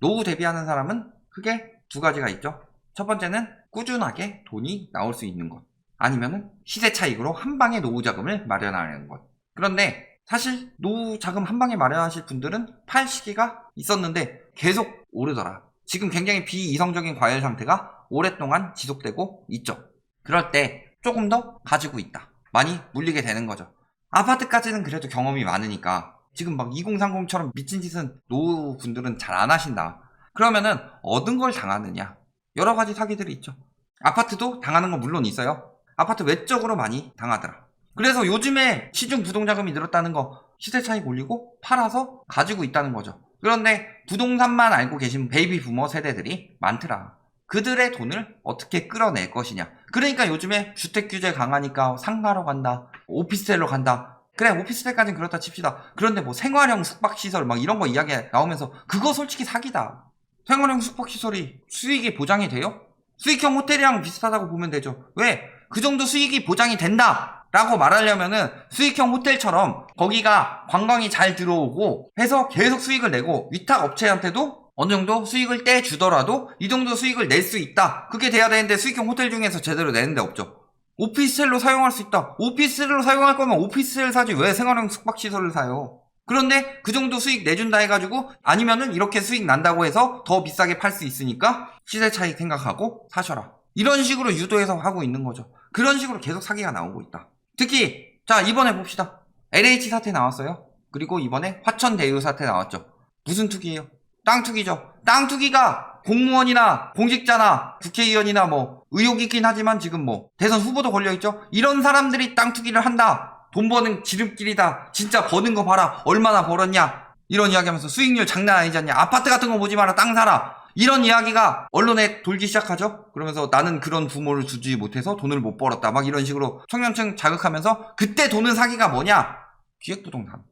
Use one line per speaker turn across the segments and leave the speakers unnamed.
노후 대비하는 사람은 크게 두 가지가 있죠. 첫 번째는 꾸준하게 돈이 나올 수 있는 것, 아니면은 시세 차익으로 한 방에 노후 자금을 마련하는 것. 그런데 사실 노후 자금 한 방에 마련하실 분들은 팔 시기가 있었는데 계속 오르더라. 지금 굉장히 비이성적인 과열 상태가 오랫동안 지속되고 있죠. 그럴 때 조금 더 가지고 있다, 많이 물리게 되는 거죠. 아파트까지는 그래도 경험이 많으니까 지금 막 2030처럼 미친 짓은 노후 분들은 잘 안 하신다. 그러면은 얻은 걸 당하느냐, 여러 가지 사기들이 있죠. 아파트도 당하는 건 물론 있어요. 아파트 외적으로 많이 당하더라. 그래서 요즘에 시중 부동자금이 늘었다는 거, 시세 차익 올리고 팔아서 가지고 있다는 거죠. 그런데 부동산만 알고 계신 베이비 부머 세대들이 많더라. 그들의 돈을 어떻게 끌어낼 것이냐. 그러니까 요즘에 주택 규제 강하니까 상가로 간다, 오피스텔로 간다. 그래, 오피스텔까지는 그렇다 칩시다. 그런데 뭐 생활형 숙박시설 막 이런 거 이야기 나오면서 그거 솔직히 사기다. 생활형 숙박시설이 수익이 보장이 돼요? 수익형 호텔이랑 비슷하다고 보면 되죠. 왜? 그 정도 수익이 보장이 된다 라고 말하려면은 수익형 호텔처럼 거기가 관광이 잘 들어오고 해서 계속 수익을 내고 위탁 업체한테도 어느 정도 수익을 떼주더라도 이 정도 수익을 낼 수 있다. 그게 돼야 되는데 수익형 호텔 중에서 제대로 내는 데 없죠. 오피스텔로 사용할 수 있다. 오피스텔로 사용할 거면 오피스텔 사지 왜 생활형 숙박시설을 사요? 그런데 그 정도 수익 내준다 해가지고 아니면은 이렇게 수익 난다고 해서 더 비싸게 팔 수 있으니까 시세 차익 생각하고 사셔라. 이런 식으로 유도해서 하고 있는 거죠. 그런 식으로 계속 사기가 나오고 있다. 특히 자, 이번에 봅시다. LH 사태 나왔어요. 그리고 이번에 화천대유 사태 나왔죠. 무슨 투기예요? 땅 투기죠. 땅 투기가 공무원이나 공직자나 국회의원이나 뭐 의혹이 있긴 하지만 지금 뭐 대선 후보도 걸려있죠. 이런 사람들이 땅 투기를 한다, 돈 버는 지름길이다, 진짜 버는 거 봐라, 얼마나 벌었냐, 이런 이야기 하면서 수익률 장난 아니지 않냐, 아파트 같은 거 보지 마라, 땅 사라, 이런 이야기가 언론에 돌기 시작하죠. 그러면서 나는 그런 부모를 두지 못해서 돈을 못 벌었다, 막 이런 식으로 청년층 자극하면서 그때 도는 사기가 뭐냐? 기획부동산.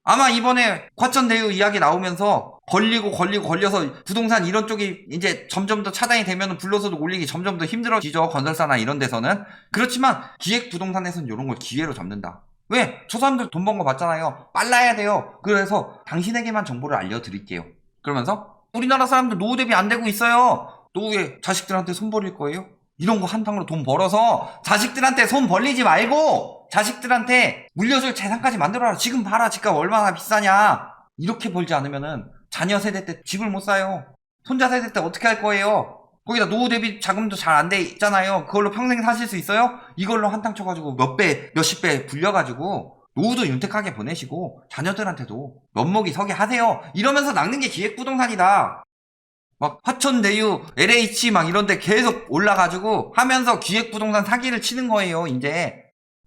아마 이번에 화천대유 이야기 나오면서 걸려서 부동산 이런 쪽이 이제 점점 더 차단이 되면 불로소득 올리기 점점 더 힘들어지죠. 건설사나 이런 데서는. 그렇지만 기획부동산에서는 이런 걸 기회로 잡는다. 왜? 저 사람들 돈 번 거 봤잖아요. 빨라야 돼요. 그래서 당신에게만 정보를 알려드릴게요. 그러면서 우리나라 사람들 노후 대비 안 되고 있어요. 노후에 자식들한테 손 벌릴 거예요? 이런 거 한탕으로 돈 벌어서 자식들한테 손 벌리지 말고 자식들한테 물려줄 재산까지 만들어라. 지금 봐라, 집값 얼마나 비싸냐. 이렇게 벌지 않으면은 자녀 세대 때 집을 못 사요. 손자 세대 때 어떻게 할 거예요? 거기다 노후 대비 자금도 잘 안 돼 있잖아요. 그걸로 평생 사실 수 있어요? 이걸로 한탕 쳐가지고 몇십 배 불려가지고 노후도 윤택하게 보내시고 자녀들한테도 면목이 서게 하세요. 이러면서 낚는 게 기획부동산이다. 막 화천대유, LH 막 이런데 계속 올라가지고 하면서 기획부동산 사기를 치는 거예요. 이제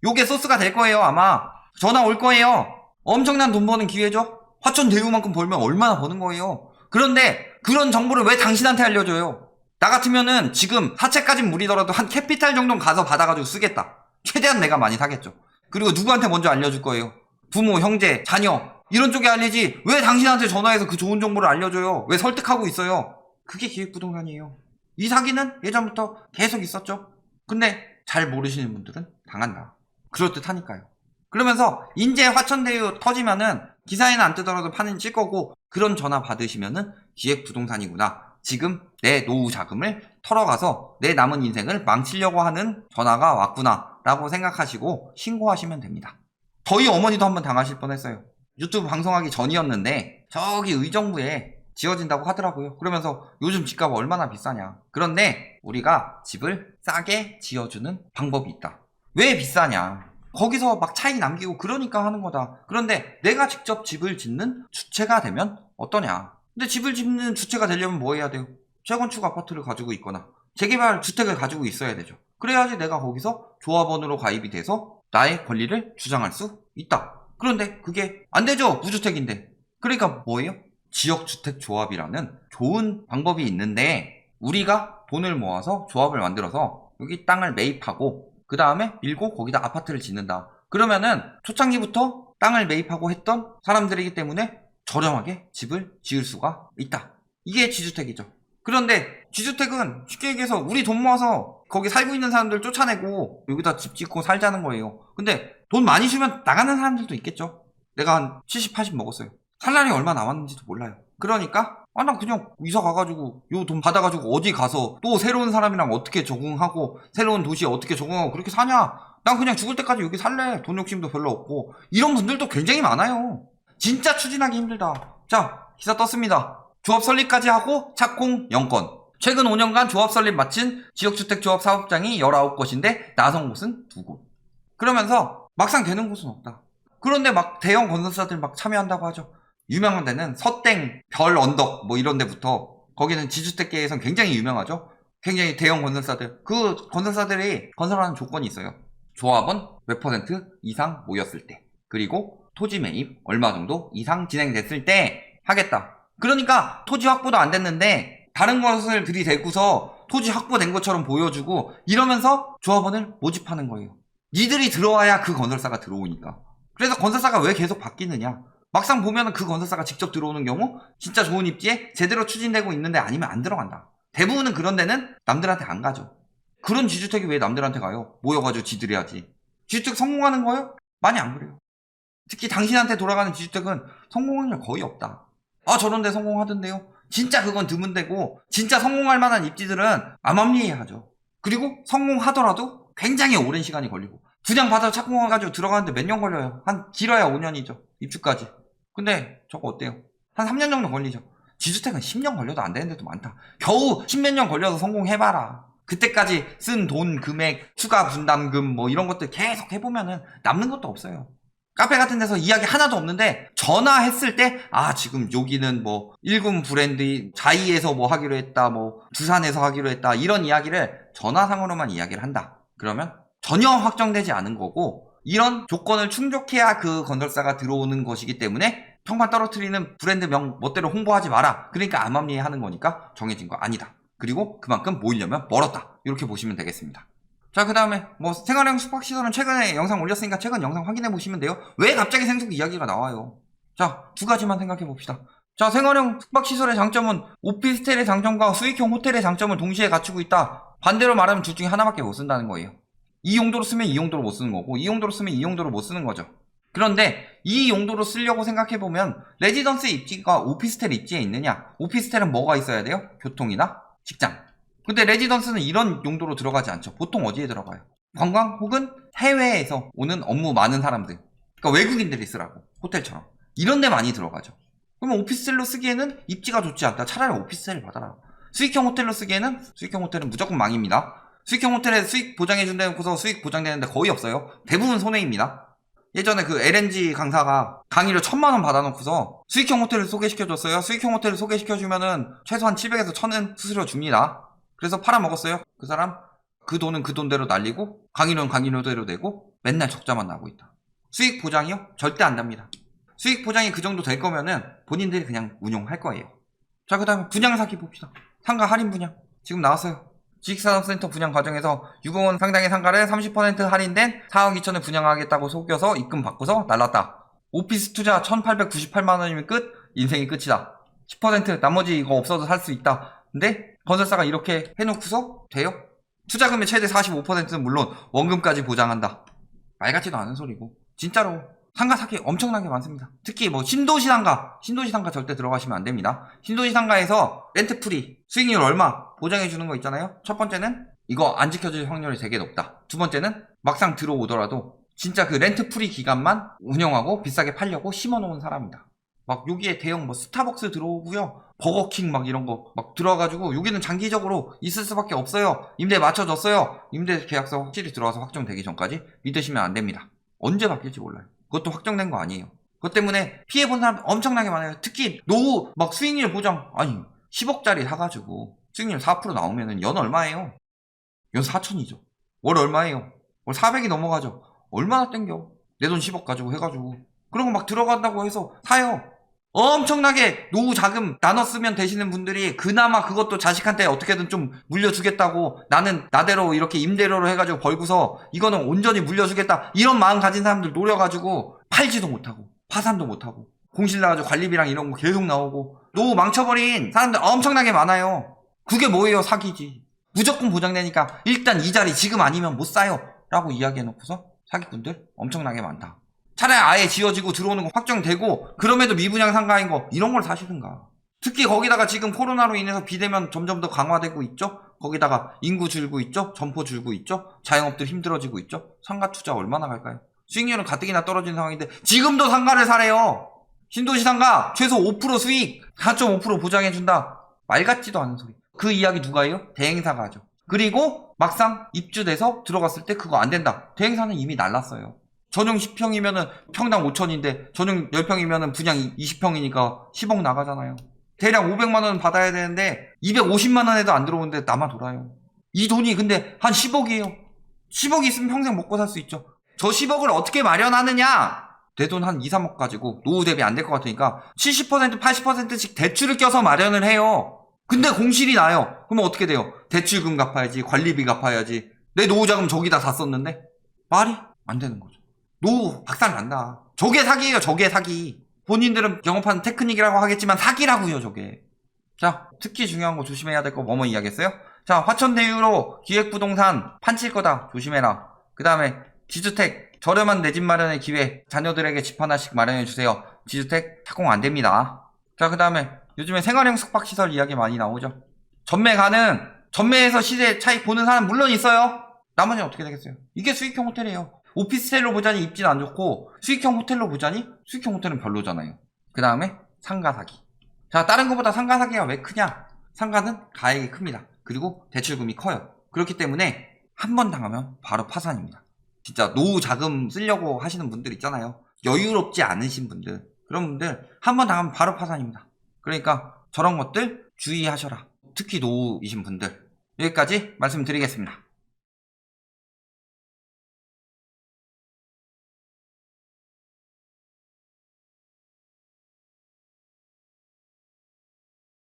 요게 소스가 될 거예요. 아마 전화 올 거예요. 엄청난 돈 버는 기회죠. 화천대유만큼 벌면 얼마나 버는 거예요. 그런데 그런 정보를 왜 당신한테 알려줘요? 나 같으면은 지금 사채까진 무리더라도 한 캐피탈 정도는 가서 받아가지고 쓰겠다. 최대한 내가 많이 사겠죠. 그리고 누구한테 먼저 알려줄 거예요? 부모, 형제, 자녀 이런 쪽에 알리지 왜 당신한테 전화해서 그 좋은 정보를 알려줘요? 왜 설득하고 있어요? 그게 기획부동산이에요. 이 사기는 예전부터 계속 있었죠. 근데 잘 모르시는 분들은 당한다. 그럴듯 하니까요. 그러면서 인제 화천대유 터지면은 기사에는 안 뜨더라도 판은 찔 거고, 그런 전화 받으시면은 기획부동산이구나, 지금 내 노후 자금을 털어가서 내 남은 인생을 망치려고 하는 전화가 왔구나 라고 생각하시고 신고하시면 됩니다. 저희 어머니도 한번 당하실 뻔했어요. 유튜브 방송하기 전이었는데 저기 의정부에 지어진다고 하더라고요. 그러면서 요즘 집값 얼마나 비싸냐. 그런데 우리가 집을 싸게 지어주는 방법이 있다. 왜 비싸냐? 거기서 막 차이 남기고 그러니까 하는 거다. 그런데 내가 직접 집을 짓는 주체가 되면 어떠냐? 근데 집을 짓는 주체가 되려면 뭐 해야 돼요? 재건축 아파트를 가지고 있거나 재개발 주택을 가지고 있어야 되죠. 그래야지 내가 거기서 조합원으로 가입이 돼서 나의 권리를 주장할 수 있다. 그런데 그게 안 되죠. 무주택인데. 그러니까 뭐예요? 지역주택조합이라는 좋은 방법이 있는데, 우리가 돈을 모아서 조합을 만들어서 여기 땅을 매입하고 그 다음에 밀고 거기다 아파트를 짓는다. 그러면은 초창기부터 땅을 매입하고 했던 사람들이기 때문에 저렴하게 집을 지을 수가 있다. 이게 지주택이죠. 그런데 지주택은 쉽게 얘기해서 우리 돈 모아서 거기 살고 있는 사람들 쫓아내고 여기다 집 짓고 살자는 거예요. 근데 돈 많이 주면 나가는 사람들도 있겠죠. 내가 한 70, 80 먹었어요. 살 날이 얼마 남았는지도 몰라요. 그러니까 아, 나 그냥 이사 가가지고 요 돈 받아가지고 어디 가서 또 새로운 사람이랑 어떻게 적응하고 새로운 도시에 어떻게 적응하고 그렇게 사냐? 난 그냥 죽을 때까지 여기 살래. 돈 욕심도 별로 없고. 이런 분들도 굉장히 많아요. 진짜 추진하기 힘들다. 자, 기사 떴습니다. 조합 설립까지 하고 착공 0건. 최근 5년간 조합 설립 마친 지역주택조합 사업장이 19곳인데 나선 곳은 2곳. 그러면서 막상 되는 곳은 없다. 그런데 막 대형 건설사들 막 참여한다고 하죠. 유명한 데는 서땡, 별 언덕 뭐 이런 데부터 거기는 지주택계에선 굉장히 유명하죠. 굉장히 대형 건설사들. 그 건설사들이 건설하는 조건이 있어요. 조합원 몇 퍼센트 이상 모였을 때. 그리고 토지 매입 얼마 정도 이상 진행됐을 때 하겠다. 그러니까 토지 확보도 안 됐는데 다른 것을 들이대고서 토지 확보된 것처럼 보여주고 이러면서 조합원을 모집하는 거예요. 니들이 들어와야 그 건설사가 들어오니까. 그래서 건설사가 왜 계속 바뀌느냐. 막상 보면 그 건설사가 직접 들어오는 경우 진짜 좋은 입지에 제대로 추진되고 있는데 아니면 안 들어간다. 대부분은 그런 데는 남들한테 안 가죠. 그런 지주택이 왜 남들한테 가요? 모여가지고 지들이 하지. 지주택 성공하는 거예요? 많이 안 그래요. 특히 당신한테 돌아가는 지주택은 성공 확률 거의 없다. 아, 저런 데 성공하던데요? 진짜 그건 드문데고 진짜 성공할 만한 입지들은 암암리에하죠. 그리고 성공하더라도 굉장히 오랜 시간이 걸리고 분양받아서 착공해가지고 들어가는데 몇 년 걸려요. 한 길어야 5년이죠. 입주까지. 근데 저거 어때요? 한 3년 정도 걸리죠. 지주택은 10년 걸려도 안 되는 데도 많다. 겨우 10몇 년 걸려서 성공해봐라. 그때까지 쓴 돈, 금액, 추가 분담금 뭐 이런 것들 계속 해보면은 남는 것도 없어요. 카페 같은 데서 이야기 하나도 없는데 전화했을 때 아, 지금 여기는 뭐 1군 브랜드 자이에서 뭐 하기로 했다, 뭐 두산에서 하기로 했다, 이런 이야기를 전화상으로만 이야기를 한다. 그러면 전혀 확정되지 않은 거고 이런 조건을 충족해야 그 건설사가 들어오는 것이기 때문에 평판 떨어뜨리는 브랜드 명 멋대로 홍보하지 마라. 그러니까 암암리에 하는 거니까 정해진 거 아니다. 그리고 그만큼 모이려면 멀었다. 이렇게 보시면 되겠습니다. 자, 그 다음에 뭐 생활형 숙박시설은 최근에 영상 올렸으니까 최근 영상 확인해 보시면 돼요. 왜 갑자기 생숙 이야기가 나와요? 자, 두 가지만 생각해 봅시다. 자, 생활형 숙박시설의 장점은 오피스텔의 장점과 수익형 호텔의 장점을 동시에 갖추고 있다. 반대로 말하면 둘 중에 하나밖에 못 쓴다는 거예요. 이 용도로 쓰면 이 용도로 못 쓰는 거고 이 용도로 쓰면 이 용도로 못 쓰는 거죠. 그런데 이 용도로 쓰려고 생각해보면 레지던스 입지가 오피스텔 입지에 있느냐? 오피스텔은 뭐가 있어야 돼요? 교통이나 직장. 근데 레지던스는 이런 용도로 들어가지 않죠. 보통 어디에 들어가요? 관광 혹은 해외에서 오는 업무 많은 사람들. 그러니까 외국인들이 쓰라고. 호텔처럼. 이런 데 많이 들어가죠. 그러면 오피스텔로 쓰기에는 입지가 좋지 않다. 차라리 오피스텔을 받아라. 수익형 호텔로 쓰기에는 수익형 호텔은 무조건 망입니다. 수익형 호텔에 수익 보장해준다고 해서 수익 보장되는데 거의 없어요. 대부분 손해입니다. 예전에 그 LNG 강사가 강의료 1000만원 받아놓고서 수익형 호텔을 소개시켜줬어요. 수익형 호텔을 소개시켜주면은 최소한 700에서 1000은 수수료 줍니다. 그래서 팔아먹었어요. 그 사람 그 돈은 그 돈대로 날리고 강의료는 강의료대로 내고 맨날 적자만 나고 있다. 수익 보장이요? 절대 안 납니다. 수익 보장이 그 정도 될 거면은 본인들이 그냥 운용할 거예요. 자, 그 다음에 분양 사기 봅시다. 상가 할인 분양 지금 나왔어요. 지식산업센터 분양 과정에서 6억원 상당의 상가를 30% 할인된 4억 2천에 분양하겠다고 속여서 입금 받고서 날랐다. 오피스 투자 1898만원이면 끝? 인생이 끝이다. 10% 나머지 이거 없어도 살 수 있다. 근데 건설사가 이렇게 해놓고서 돼요? 투자금의 최대 45%는 물론 원금까지 보장한다. 말 같지도 않은 소리고 진짜로 상가 사기 엄청나게 많습니다. 특히 뭐 신도시 상가 절대 들어가시면 안 됩니다. 신도시 상가에서 렌트 프리 수익률 얼마 보장해주는 거 있잖아요. 첫 번째는 이거 안 지켜질 확률이 되게 높다. 두 번째는 막상 들어오더라도 진짜 그 렌트 프리 기간만 운영하고 비싸게 팔려고 심어놓은 사람이다. 막 여기에 대형 뭐 스타벅스 들어오고요, 버거킹 막 이런 거 막 들어와가지고 여기는 장기적으로 있을 수밖에 없어요. 임대 맞춰줬어요. 임대 계약서 확실히 들어와서 확정되기 전까지 믿으시면 안 됩니다. 언제 바뀔지 몰라요. 그것도 확정된 거 아니에요. 그것 때문에 피해본 사람 엄청나게 많아요. 특히 노후 막 수익률 보장, 아니 10억짜리 사가지고 수익률 4% 나오면은 연 얼마예요? 연 4천이죠. 월 얼마예요? 월 400이 넘어가죠. 얼마나 땡겨? 내 돈 10억 가지고 해가지고 그런 거 막 들어간다고 해서 사요. 엄청나게 노후 자금 나눠 쓰면 되시는 분들이 그나마 그것도 자식한테 어떻게든 좀 물려주겠다고, 나는 나대로 이렇게 임대료로 해가지고 벌고서 이거는 온전히 물려주겠다, 이런 마음 가진 사람들 노려가지고 팔지도 못하고 파산도 못하고 공실 나가지고 관리비랑 이런 거 계속 나오고 노후 망쳐버린 사람들 엄청나게 많아요. 그게 뭐예요? 사기지. 무조건 보장되니까 일단 이 자리 지금 아니면 못 사요 라고 이야기해놓고서 사기꾼들 엄청나게 많다. 차라리 아예 지어지고 들어오는 거 확정되고 그럼에도 미분양 상가인 거 이런 걸 사시든가. 특히 거기다가 지금 코로나로 인해서 비대면 점점 더 강화되고 있죠. 거기다가 인구 줄고 있죠. 점포 줄고 있죠. 자영업들 힘들어지고 있죠. 상가 투자 얼마나 갈까요? 수익률은 가뜩이나 떨어진 상황인데 지금도 상가를 사래요. 신도시 상가 최소 5% 수익 4.5% 보장해준다. 말 같지도 않은 소리. 그 이야기 누가 해요? 대행사가 하죠. 그리고 막상 입주돼서 들어갔을 때 그거 안 된다. 대행사는 이미 날랐어요. 전용 10평이면은 평당 5천인데 전용 10평이면은 분양 20평이니까 10억 나가잖아요. 대략 500만 원 받아야 되는데 250만 원에도 안 들어오는데 남아 돌아요. 이 돈이 근데 한 10억이에요. 10억 있으면 평생 먹고 살 수 있죠. 저 10억을 어떻게 마련하느냐? 내 돈 한 2, 3억 가지고 노후 대비 안 될 것 같으니까 70%, 80%씩 대출을 껴서 마련을 해요. 근데 공실이 나요. 그러면 어떻게 돼요? 대출금 갚아야지, 관리비 갚아야지. 내 노후 자금 저기다 다 썼는데 말이 안 되는 거죠. 노후 박살 난다. 저게 사기예요. 저게 사기. 본인들은 영업하는 테크닉이라고 하겠지만 사기라고요. 저게. 자, 특히 중요한 거 조심해야 될 거 뭐뭐 이야기했어요? 자, 화천대유로 기획부동산 판칠 거다. 조심해라. 그 다음에 지주택 저렴한 내 집 마련의 기회 자녀들에게 집 하나씩 마련해주세요. 지주택 착공 안 됩니다. 자, 그 다음에 요즘에 생활형 숙박시설 이야기 많이 나오죠. 전매 가능. 전매에서 시세 차익 보는 사람 물론 있어요. 나머지는 어떻게 되겠어요? 이게 수익형 호텔이에요. 오피스텔로 보자니 입지는 안 좋고 수익형 호텔로 보자니 수익형 호텔은 별로잖아요. 그 다음에 상가 사기. 자, 다른 것보다 상가 사기가 왜 크냐? 상가는 가액이 큽니다. 그리고 대출금이 커요. 그렇기 때문에 한 번 당하면 바로 파산입니다. 진짜 노후 자금 쓰려고 하시는 분들 있잖아요. 여유롭지 않으신 분들. 그런 분들 한 번 당하면 바로 파산입니다. 그러니까 저런 것들 주의하셔라. 특히 노후이신 분들. 여기까지 말씀드리겠습니다.